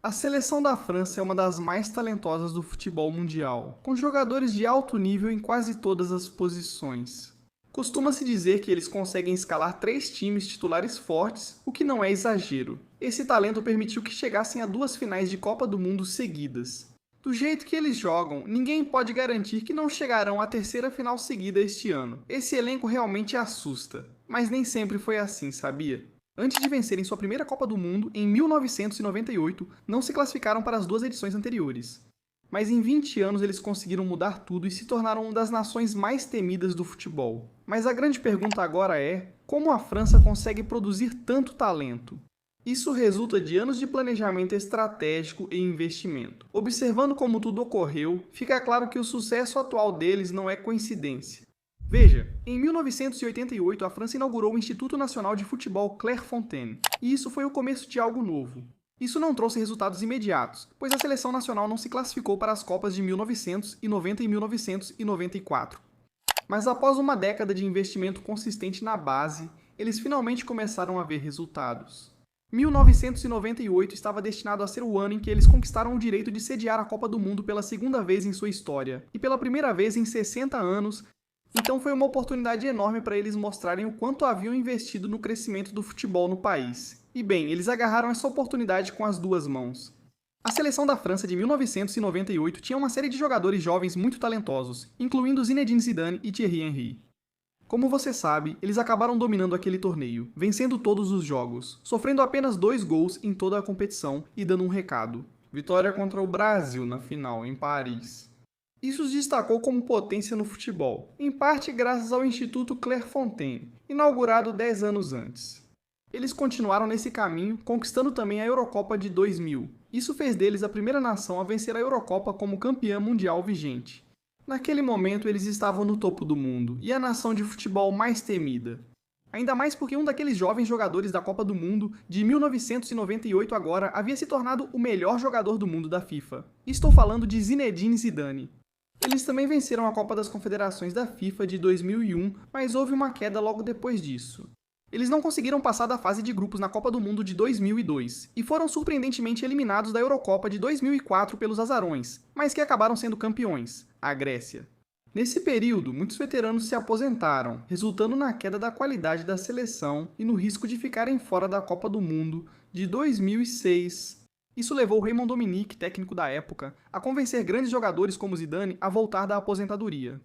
A seleção da França é uma das mais talentosas do futebol mundial, com jogadores de alto nível em quase todas as posições. Costuma-se dizer que eles conseguem escalar 3 times titulares fortes, o que não é exagero. Esse talento permitiu que chegassem a 2 finais de Copa do Mundo seguidas. Do jeito que eles jogam, ninguém pode garantir que não chegarão à terceira final seguida este ano. Esse elenco realmente assusta. Mas nem sempre foi assim, sabia? Antes de vencerem sua primeira Copa do Mundo, em 1998, não se classificaram para as 2 edições anteriores. Mas em 20 anos eles conseguiram mudar tudo e se tornaram uma das nações mais temidas do futebol. Mas a grande pergunta agora é: como a França consegue produzir tanto talento? Isso resulta de anos de planejamento estratégico e investimento. Observando como tudo ocorreu, fica claro que o sucesso atual deles não é coincidência. Veja, em 1988 a França inaugurou o Instituto Nacional de Futebol Clairefontaine, e isso foi o começo de algo novo. Isso não trouxe resultados imediatos, pois a seleção nacional não se classificou para as Copas de 1990 e 1994. Mas após uma década de investimento consistente na base, eles finalmente começaram a ver resultados. 1998 estava destinado a ser o ano em que eles conquistaram o direito de sediar a Copa do Mundo pela segunda vez em sua história, e pela primeira vez em 60 anos, então foi uma oportunidade enorme para eles mostrarem o quanto haviam investido no crescimento do futebol no país. E bem, eles agarraram essa oportunidade com as 2 mãos. A seleção da França de 1998 tinha uma série de jogadores jovens muito talentosos, incluindo Zinedine Zidane e Thierry Henry. Como você sabe, eles acabaram dominando aquele torneio, vencendo todos os jogos, sofrendo apenas 2 gols em toda a competição e dando um recado: vitória contra o Brasil na final, em Paris. Isso os destacou como potência no futebol, em parte graças ao Instituto Clairefontaine, inaugurado 10 anos antes. Eles continuaram nesse caminho, conquistando também a Eurocopa de 2000. Isso fez deles a primeira nação a vencer a Eurocopa como campeã mundial vigente. Naquele momento, eles estavam no topo do mundo, e a nação de futebol mais temida. Ainda mais porque um daqueles jovens jogadores da Copa do Mundo de 1998 agora havia se tornado o melhor jogador do mundo da FIFA. Estou falando de Zinedine Zidane. Eles também venceram a Copa das Confederações da FIFA de 2001, mas houve uma queda logo depois disso. Eles não conseguiram passar da fase de grupos na Copa do Mundo de 2002 e foram surpreendentemente eliminados da Eurocopa de 2004 pelos azarões, mas que acabaram sendo campeões, a Grécia. Nesse período, muitos veteranos se aposentaram, resultando na queda da qualidade da seleção e no risco de ficarem fora da Copa do Mundo de 2006. Isso levou Raymond Domenech, técnico da época, a convencer grandes jogadores como Zidane a voltar da aposentadoria.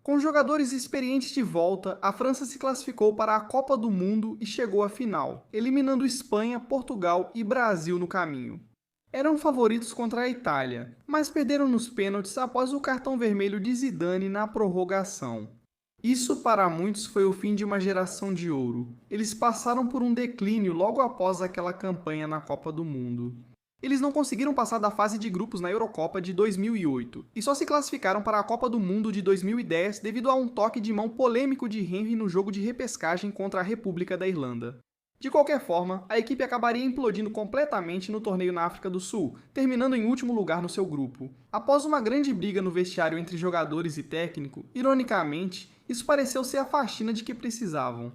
Com os jogadores experientes de volta, a França se classificou para a Copa do Mundo e chegou à final, eliminando Espanha, Portugal e Brasil no caminho. Eram favoritos contra a Itália, mas perderam nos pênaltis após o cartão vermelho de Zidane na prorrogação. Isso para muitos foi o fim de uma geração de ouro. Eles passaram por um declínio logo após aquela campanha na Copa do Mundo. Eles não conseguiram passar da fase de grupos na Eurocopa de 2008 e só se classificaram para a Copa do Mundo de 2010 devido a um toque de mão polêmico de Henry no jogo de repescagem contra a República da Irlanda. De qualquer forma, a equipe acabaria implodindo completamente no torneio na África do Sul, terminando em último lugar no seu grupo. Após uma grande briga no vestiário entre jogadores e técnico, ironicamente, isso pareceu ser a faxina de que precisavam.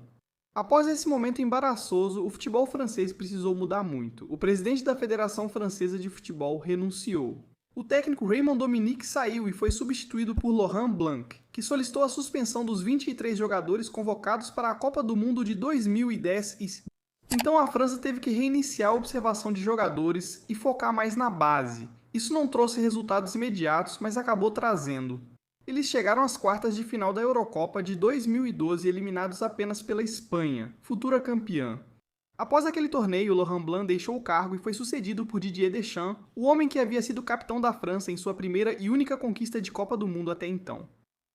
Após esse momento embaraçoso, o futebol francês precisou mudar muito. O presidente da Federação Francesa de Futebol renunciou. O técnico Raymond Domenech saiu e foi substituído por Laurent Blanc, que solicitou a suspensão dos 23 jogadores convocados para a Copa do Mundo de 2010 Então a França teve que reiniciar a observação de jogadores e focar mais na base. Isso não trouxe resultados imediatos, mas acabou trazendo. Eles chegaram às quartas de final da Eurocopa de 2012 eliminados apenas pela Espanha, futura campeã. Após aquele torneio, Laurent Blanc deixou o cargo e foi sucedido por Didier Deschamps, o homem que havia sido capitão da França em sua primeira e única conquista de Copa do Mundo até então.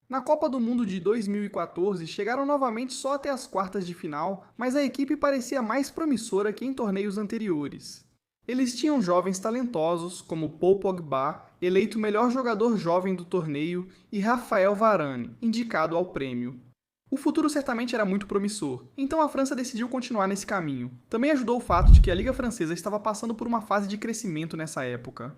Na Copa do Mundo de 2014, chegaram novamente só até as quartas de final, mas a equipe parecia mais promissora que em torneios anteriores. Eles tinham jovens talentosos, como Paul Pogba, eleito o melhor jogador jovem do torneio, e Rafael Varane, indicado ao prêmio. O futuro certamente era muito promissor, então a França decidiu continuar nesse caminho. Também ajudou o fato de que a Liga Francesa estava passando por uma fase de crescimento nessa época.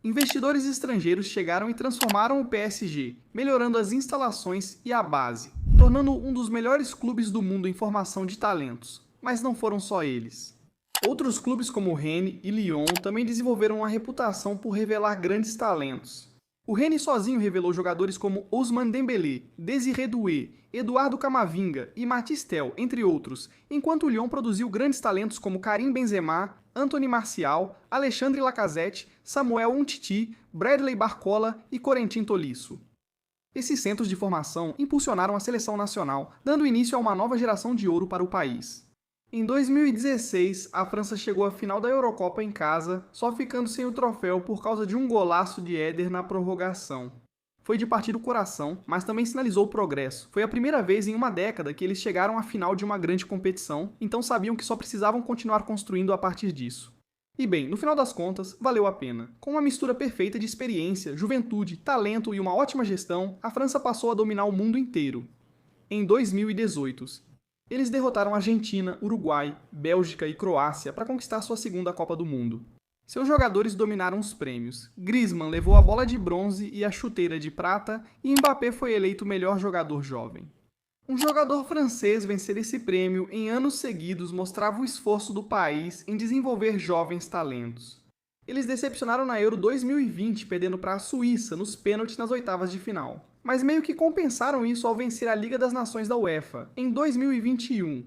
Investidores estrangeiros chegaram e transformaram o PSG, melhorando as instalações e a base, tornando um dos melhores clubes do mundo em formação de talentos. Mas não foram só eles. Outros clubes como Rennes e Lyon também desenvolveram uma reputação por revelar grandes talentos. O Rennes sozinho revelou jogadores como Ousmane Dembélé, Désiré Doué, Eduardo Camavinga e Mathys Tel, entre outros, enquanto o Lyon produziu grandes talentos como Karim Benzema, Anthony Martial, Alexandre Lacazette, Samuel Umtiti, Bradley Barcola e Corentin Tolisso. Esses centros de formação impulsionaram a seleção nacional, dando início a uma nova geração de ouro para o país. Em 2016, a França chegou à final da Eurocopa em casa, só ficando sem o troféu por causa de um golaço de Éder na prorrogação. Foi de partir o coração, mas também sinalizou o progresso. Foi a primeira vez em uma década que eles chegaram à final de uma grande competição, então sabiam que só precisavam continuar construindo a partir disso. E bem, no final das contas, valeu a pena. Com uma mistura perfeita de experiência, juventude, talento e uma ótima gestão, a França passou a dominar o mundo inteiro. Em 2018, eles derrotaram Argentina, Uruguai, Bélgica e Croácia para conquistar sua segunda Copa do Mundo. Seus jogadores dominaram os prêmios. Griezmann levou a bola de bronze e a chuteira de prata, e Mbappé foi eleito o melhor jogador jovem. Um jogador francês vencer esse prêmio em anos seguidos mostrava o esforço do país em desenvolver jovens talentos. Eles decepcionaram na Euro 2020, perdendo para a Suíça nos pênaltis nas oitavas de final. Mas meio que compensaram isso ao vencer a Liga das Nações da UEFA, em 2021.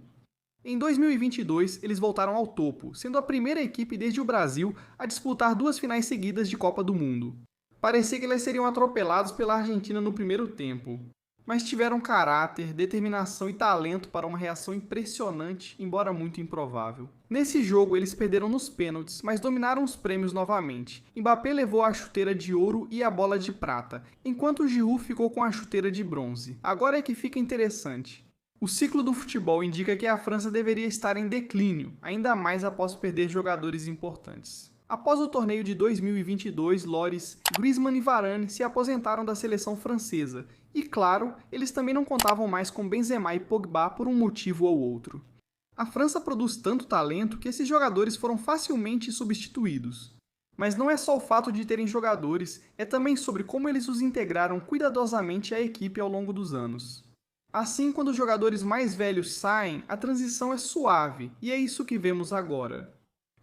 Em 2022, eles voltaram ao topo, sendo a primeira equipe desde o Brasil a disputar 2 finais seguidas de Copa do Mundo. Parecia que eles seriam atropelados pela Argentina no primeiro tempo, mas tiveram caráter, determinação e talento para uma reação impressionante, embora muito improvável. Nesse jogo, eles perderam nos pênaltis, mas dominaram os prêmios novamente. Mbappé levou a chuteira de ouro e a bola de prata, enquanto Giroud ficou com a chuteira de bronze. Agora é que fica interessante. O ciclo do futebol indica que a França deveria estar em declínio, ainda mais após perder jogadores importantes. Após o torneio de 2022, Lloris, Griezmann e Varane se aposentaram da seleção francesa, e claro, eles também não contavam mais com Benzema e Pogba por um motivo ou outro. A França produz tanto talento que esses jogadores foram facilmente substituídos. Mas não é só o fato de terem jogadores, é também sobre como eles os integraram cuidadosamente à equipe ao longo dos anos. Assim, quando os jogadores mais velhos saem, a transição é suave, e é isso que vemos agora.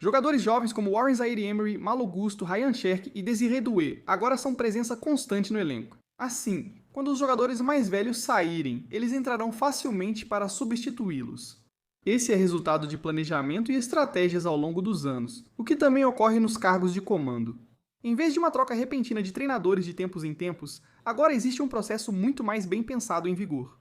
Jogadores jovens como Warren Zaïre-Emery, Malo Gusto, Ryan Cherki e Désiré Doué agora são presença constante no elenco. Assim, quando os jogadores mais velhos saírem, eles entrarão facilmente para substituí-los. Esse é resultado de planejamento e estratégias ao longo dos anos, o que também ocorre nos cargos de comando. Em vez de uma troca repentina de treinadores de tempos em tempos, agora existe um processo muito mais bem pensado em vigor.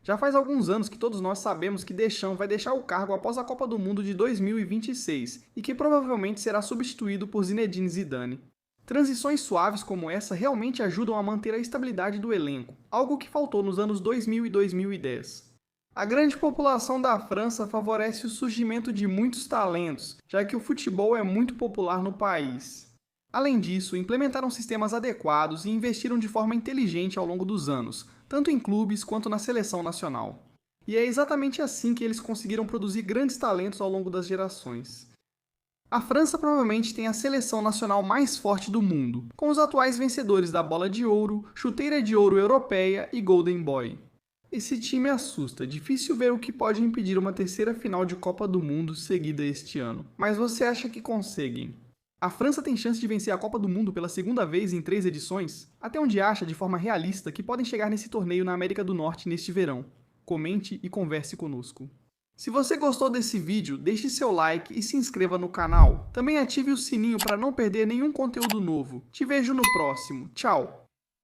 Já faz alguns anos que todos nós sabemos que Deschamps vai deixar o cargo após a Copa do Mundo de 2026 e que provavelmente será substituído por Zinedine Zidane. Transições suaves como essa realmente ajudam a manter a estabilidade do elenco, algo que faltou nos anos 2000 e 2010. A grande população da França favorece o surgimento de muitos talentos, já que o futebol é muito popular no país. Além disso, implementaram sistemas adequados e investiram de forma inteligente ao longo dos anos, tanto em clubes quanto na seleção nacional. E é exatamente assim que eles conseguiram produzir grandes talentos ao longo das gerações. A França provavelmente tem a seleção nacional mais forte do mundo, com os atuais vencedores da Bola de Ouro, Chuteira de Ouro Europeia e Golden Boy. Esse time assusta, difícil ver o que pode impedir uma terceira final de Copa do Mundo seguida este ano. Mas você acha que conseguem? A França tem chance de vencer a Copa do Mundo pela segunda vez em 3 edições? Até onde acha, de forma realista, que podem chegar nesse torneio na América do Norte neste verão? Comente e converse conosco. Se você gostou desse vídeo, deixe seu like e se inscreva no canal. Também ative o sininho para não perder nenhum conteúdo novo. Te vejo no próximo. Tchau!